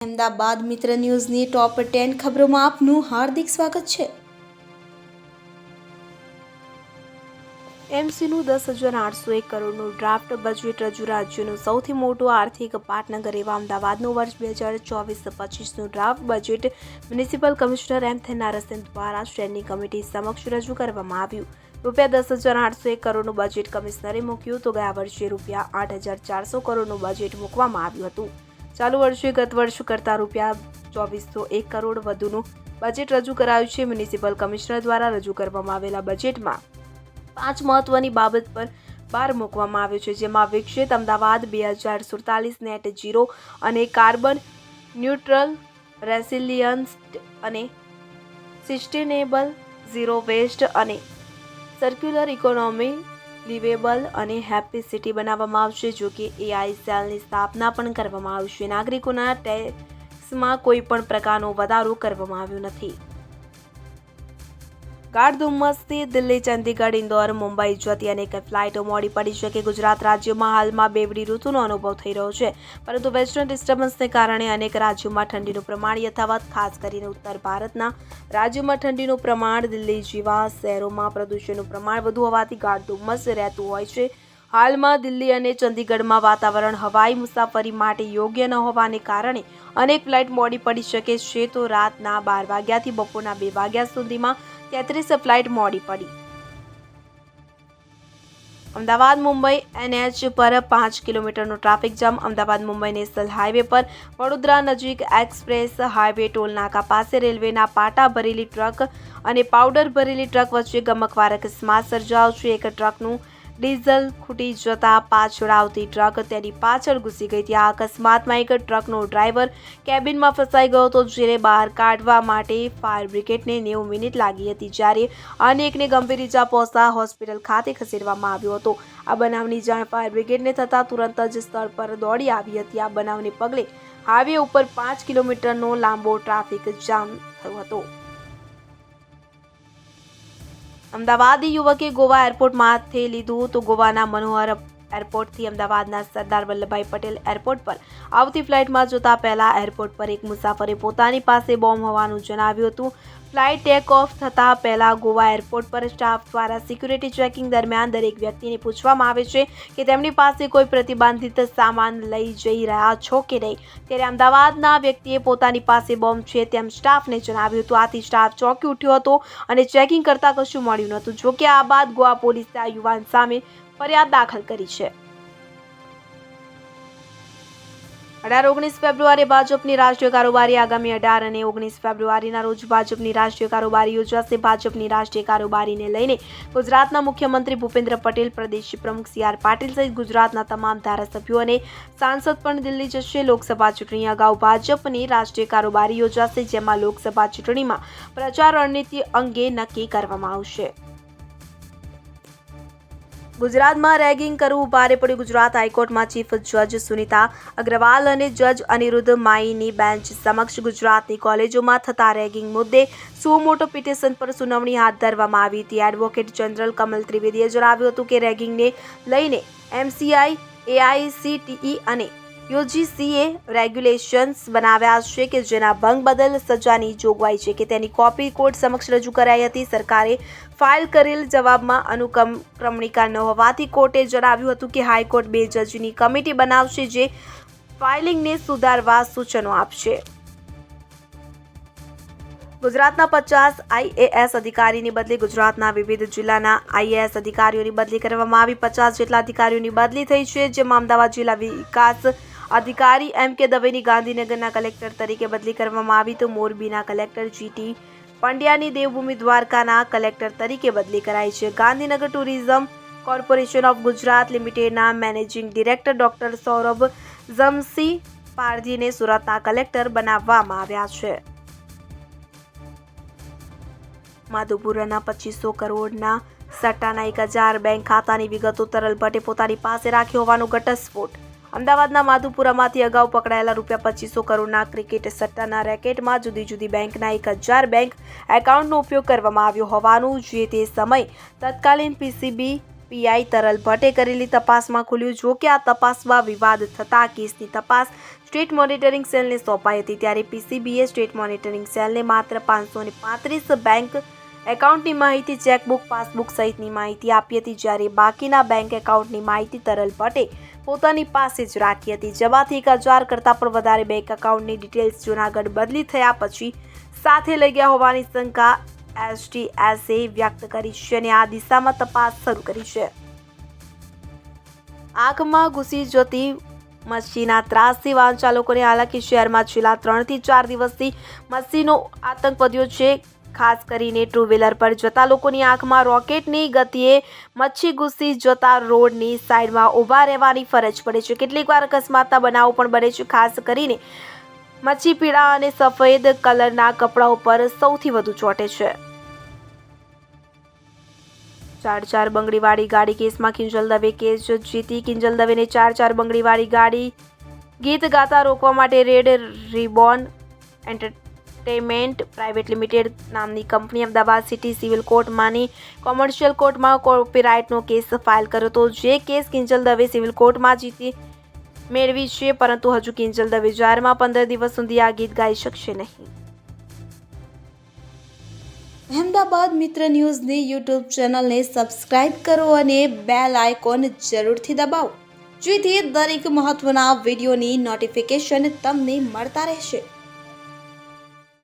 અમદાવાદ મિત્ર ન્યૂઝની ટોપ 10 ખબરોમાં આપનું હાર્દિક સ્વાગત છે। એમસીનું 10,801 કરોડનું ડ્રાફ્ટ બજેટ રજૂ। રાજ્યનું સૌથી મોટું આર્થિક પાટનગર એવા અમદાવાદનું વર્ષ 2024-25નું draft budget municipal commissioner M Thennarasan દ્વારા સ્ટેન્ડિંગ કમિટી સમક્ષ રજૂ કરવામાં આવ્યું। ₹10,801 કરોડનું બજેટ કમિશનરે મૂક્યું તો ગયા વર્ષે ₹8,400 કરોડનું બજેટ મૂકવામાં આવ્યું હતું। ચાલુ વર્ષે ગત વર્ષ કરતાં ₹2,401 કરોડ વધુનું બજેટ રજૂ કરાયું છે। મ્યુનિસિપલ કમિશનર દ્વારા રજૂ કરવામાં આવેલા બજેટમાં 5 મહત્વની બાબત પર ભાર મૂકવામાં આવ્યો છે, જેમાં વિકસિત અમદાવાદ 2047 નેટ ઝીરો અને કાર્બન ન્યુટ્રલ, રેસિલિયન્ટ અને સસ્ટેનેબલ, ઝીરો વેસ્ટ અને સર્ક્યુલર ઇકોનોમી, લિવેબલ અને હેપી સિટી બનાવવામાં આવશે। જો કે એઆઈ સેલની સ્થાપના પણ કરવામાં આવશે। નાગરિકોના ટેક્સમાં કોઈ પણ પ્રકારનો વધારો કરવામાં આવ્યો નથી। ગાઢ ધુમ્મસથી દિલ્હી, ચંદીગઢ, ઇન્દોર, મુંબઈ જતી અનેક ફ્લાઇટો મોડી પડી શકે। ગુજરાત રાજ્યમાં હાલમાં બેવડી ઋતુનો અનુભવ થઈ રહ્યો છે, પરંતુ વેસ્ટર્ન ડિસ્ટર્બન્સને કારણે અનેક રાજ્યોમાં ઠંડીનું પ્રમાણ યથાવત। ખાસ કરીને ઉત્તર ભારતના રાજ્યોમાં ઠંડીનું પ્રમાણ દિલ્હી જેવા શહેરોમાં પ્રદૂષણનું પ્રમાણ વધુ હોવાથી ગાઢ ધુમ્મસ રહેતું હોય છે। હાલમાં દિલ્હી અને ચંદીગઢમાં વાતાવરણ હવાઈ મુસાફરી માટે યોગ્ય ન હોવાને કારણે અનેક ફ્લાઇટ મોડી પડી શકે છે। તો રાતના 12 વાગ્યાથી બપોરના 2 વાગ્યા સુધીમાં 33 ફ્લાઇટ મોડી પડી। અમદાવાદ મુંબઈ એનએચ પર 5 કિલોમીટરનો traffic jam. Ahmedabad Mumbai national highway પર વડોદરા નજીક એક્સપ્રેસ હાઈવે ટોલ નાકા પાસે રેલવેના પાટા ભરેલી ટ્રક અને પાવડર ભરેલી ટ્રક વચ્ચે ગમખ્વાર અકસ્માત સર્જાયો છે। એક ટ્રકનું ડીઝલ ખૂટી જતા પાછળ આવતી ટ્રક તેની પાછળ ઘૂસી ગઈ હતી। આ અકસ્માતમાં એક ટ્રકનો ડ્રાઈવર કેબિનમાં ફસાઈ ગયો હતો, જેને બહાર કાઢવા માટે ફાયર બ્રિગેડને 90 મિનિટ લાગી હતી, જ્યારે અન્ય એકને ગંભીર ઇજા પહોંચતા હોસ્પિટલ ખાતે ખસેડવામાં આવ્યો હતો। આ બનાવની જાણ ફાયર બ્રિગેડને થતાં તુરંત જ સ્થળ પર દોડી આવી હતી। આ બનાવને પગલે હાઈવે ઉપર 5 કિલોમીટરનો લાંબો ટ્રાફિક જામ થયો હતો। અમદાવાદી યુવકે ગોવા એરપોર્ટ માથે લીધું તો ગોવાના મનોહર એરપોર્ટથી અમદાવાદના સરદાર વલ્લભભાઈ પટેલ એરપોર્ટ પર આવતી ફ્લાઇટમાં જતા પહેલા એરપોર્ટ પર એક મુસાફરે પોતાની પાસે બોમ્બ હોવાનું જણાવ્યું હતું। ફ્લાઇટ ટેક ઓફ થતાં પહેલા ગોવા એરપોર્ટ પર સ્ટાફ દ્વારા સિક્યુરિટી ચેકિંગ દરમિયાન દરેક વ્યક્તિને પૂછવામાં આવે છે કે તેમની પાસે કોઈ પ્રતિબંધિત સામાન લઈ જઈ રહ્યા છો કે નહીં। ત્યારે અમદાવાદના વ્યક્તિએ પોતાની પાસે બોમ્બ છે તેમ સ્ટાફને જણાવ્યું હતું। આથી સ્ટાફ ચોંકી ઉઠ્યો હતો અને ચેકિંગ કરતાં કશું મળ્યું નહોતું। જોકે આ બાદ ગોવા પોલીસે આ યુવાન સામે ફરિયાદ દાખલ કરી છે। 18-19 ફેબ્રુઆરીએ ભાજપની રાષ્ટ્રીય કારોબારી આગામી 18 અને 19 ફેબ્રુઆરીના રોજ ભાજપની રાષ્ટ્રીય કારોબારી યોજાશે। ભાજપની રાષ્ટ્રીય કારોબારીને લઈને ગુજરાતના મુખ્યમંત્રી ભૂપેન્દ્ર પટેલ, પ્રદેશ પ્રમુખ CR પાટીલ સહિત ગુજરાતના તમામ ધારાસભ્યો અને સાંસદ પણ દિલ્હી જશે। લોકસભા ચૂંટણી અગાઉ ભાજપની રાષ્ટ્રીય કારોબારી યોજાશે, જેમાં લોકસભા ચૂંટણીમાં પ્રચાર રણનીતિ અંગે નક્કી કરવામાં આવશે। ગુજરાતમાં રેગિંગ કરવું ભારે પડ્યું। ગુજરાત હાઈકોર્ટમાં ચીફ જજ સુનિતા અગ્રવાલ અને જજ અનિરુદ્ધ માઈની બેન્ચ સમક્ષ ગુજરાતની કોલેજોમાં થતા રેગિંગ મુદ્દે સુમોટો પિટિશન પર સુનાવણી હાથ ધરવામાં આવી હતી। એડવોકેટ જનરલ કમલ ત્રિવેદીએ જણાવ્યું હતું કે રેગિંગને લઈને MCI, AICTE અને UGCએ રેગ્યુલેશન્સ બનાવ્યા છે કે જેના ભંગ બદલ સજાની જોગવાઈ છે કે તેની કોપી કોર્ટ સમક્ષ રજૂ કરાઈ હતી। સરકારે ફાઇલ કરેલ જવાબમાં અનુક્રમણિકા ન હોવાથી કોર્ટે જણાવ્યું હતું કે હાઈકોર્ટ 2 જજની કમિટી બનાવશે, જે ફાઇલિંગને સુધારવા સૂચનો આપશે। ગુજરાતના 50 IAS અધિકારીની બદલી। ગુજરાતના વિવિધ જિલ્લાના IAS અધિકારીઓની બદલી કરવામાં આવી। 50 જેટલા અધિકારીઓની બદલી થઈ છે, જેમાં અમદાવાદ જિલ્લા વિકાસ અધિકારી MK દવેની ગાંધીનગરના કલેક્ટર તરીકે બદલી કરવામાં આવી, તો મોરબીના કલેક્ટર GT પંડ્યાની દેવભૂમિ દ્વારકાના કલેક્ટર તરીકે બદલી કરાઈ છે। Gandhinagar tourism corporation of Gujarat લિમિટેડના મેનેજિંગ ડિરેક્ટર ડોક્ટર સૌરભ જમસી પારધીને સુરતના કલેક્ટર બનાવવામાં આવ્યા છે। માધુપુરાના 2500 કરોડના સટ્ટાના 1000 બેંક ખાતાની વિગતો તરલ ભટ્ટે પોતાની પાસે રાખી હોવાનો ઘટસ્ફોટ। અમદાવાદના માધુપુરામાંથી અગાઉ પકડાયેલા ₹2500 કરોડના ક્રિકેટ સટ્ટાના રેકેટમાં જુદી જુદી બેંકના 1000 બેંક એકાઉન્ટનો ઉપયોગ કરવામાં આવ્યો હોવાનું, જે તે સમયે તત્કાલીન PCB પીઆઈ તરલ ભટ્ટે કરેલી તપાસમાં ખુલ્યું. જો કે આ તપાસમાં વિવાદ થતાં કેસની તપાસ સ્ટેટ મોનિટરિંગ સેલને સોંપાઈ હતી. ત્યારે પીસીબીએ સ્ટેટ મોનિટરિંગ સેલને માત્ર 535 બેંક એકાઉન્ટની માહિતી, ચેકબુક, પાસબુક સહિતની માહિતી આપી હતી. જ્યારે બાકીના બેંક એકાઉન્ટની માહિતી તરલ ભટ્ટે પોતાની પાસે જ રાખી હતી. જેમાંથી 1000 કરતાં પણ વધારે બેંક એકાઉન્ટની ડિટેલ્સ જૂનાગઢ બદલી થયા પછી સાથે લઈ ગયા હોવાની શંકા એસટીએસે વ્યક્ત કરી છે અને આ દિશામાં તપાસ શરૂ કરી છે. આંખમાં ઘૂસી જતી મચ્છીના ત્રાસથી વાહન ચાલકોને હાલાકી. શહેરમાં છેલ્લા 3 થી 4 દિવસથી મચ્છીનો આતંક વધ્યો છે. ખાસ કરીને ટુ વ્હીલર પર જતા લોકોની આંખમાં રોકેટની ગતિએ મચ્છી ઘૂસી જતા રોડની સાઈડમાં ઊભા રહેવાની ફરજ પડે છે. કેટલીકવાર અકસ્માતના બનાવો પણ બને છે. ખાસ કરીને મચ્છી પીળા અને સફેદ કલરના કપડા ઉપર સૌથી વધુ ચોંટે છે. 4 બંગડીવાળી ગાડી કેસમાં કિંજલ દવે કેસ જીતી. કિંજલ દવેને 4 બંગડીવાળી ગાડી ગીત ગાતા રોકવા માટે red ribbon entertainment private limited નામની કંપની અમદાવાદ સિટી સિવિલ કોર્ટમાંની કોમર્શિયલ કોર્ટમાં કોપીરાઇટનો કેસ ફાઇલ કર્યો હતો. જે કેસ કિંજલ દવે સિવિલ કોર્ટમાં જીતી મેળવી છે. પરંતુ હજુ કિંજલ દવે જાહેરમાં 15 દિવસ સુધી આ ગીત ગાઈ શકશે નહીં. અહેમદાબાદ મિત્ર ન્યૂઝની યુટ્યુબ ચેનલને સબસ્ક્રાઇબ કરો અને બેલ આઇકોન જરૂરથી દબાવો, જેથી દરેક મહત્વના વિડીયોની નોટિફિકેશન તમને મળતા રહેશે.